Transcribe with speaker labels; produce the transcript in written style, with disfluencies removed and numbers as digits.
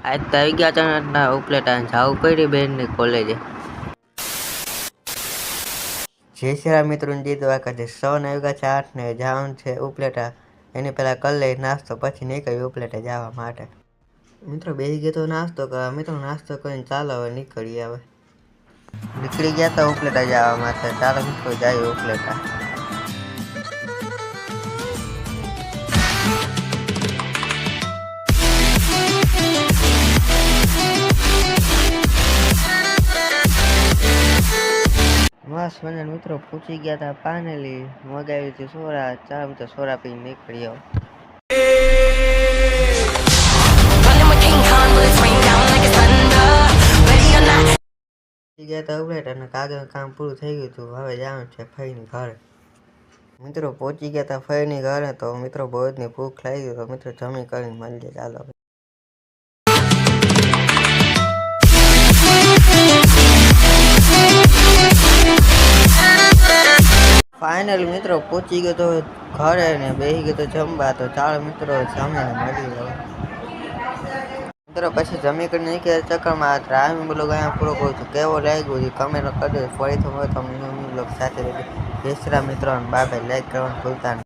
Speaker 1: આજ તો આવી ગયા હતા ઉપલેટા જવું પડી બેનની કોલેજે. જય શ્રી રામ મિત્રો, જય દ્વારકાધીશ. સૌને આવી ગયા છે 8 ને જવાનું છે ઉપલેટા. એની પહેલાં કરી લઈ નાસ્તો, પછી નીકળી ઉપલેટા જવા માટે. મિત્રો બેસી ગયો તો નાસ્તો કરવા. મિત્રો નાસ્તો કરીને ચાલો હવે નીકળીએ. હવે નીકળી ગયા હતા ઉપલેટા જવા માટે. ચાલો મિત્રો જાય ઉપલેટા. મસ્ત મને મિત્રો પૂછી ગયા હતા પાનેલી, મગાવી હતી સોરા. ચાલો મિત્રો સોરા પીને નીકળ્યો. ગયા હતા ઉપલેટા અને કાગળ કામ પૂરું થઈ ગયું હતું. હવે જવાનું છે ફઈની ઘરે. મિત્રો પહોંચી ગયા હતા ફઈની ઘરે. તો મિત્રો બહુ જ ભૂખ લાગી. તો મિત્રો જમી કરીને મળીએ. ચાલો ફાઇનલ મિત્રો પહોંચી ગયો તો ઘરે ને બેસી ગયો તો જમવા. તો ચાલો મિત્રો જમીને મળી. મિત્રો પછી જમી કરીને નીકળ્યા ચક્કરમાં. રામી બ્લોગ અહીંયા પૂરો કરું છું. કેવો લાગ્યો એ કમેન્ટ કરી દો. ફરીથી મળો તમને બ્લોગ સાથે. જય શ્રી રામ મિત્રો, બાય બાય. લાઈક કરવાનું ભૂલતા નહીં.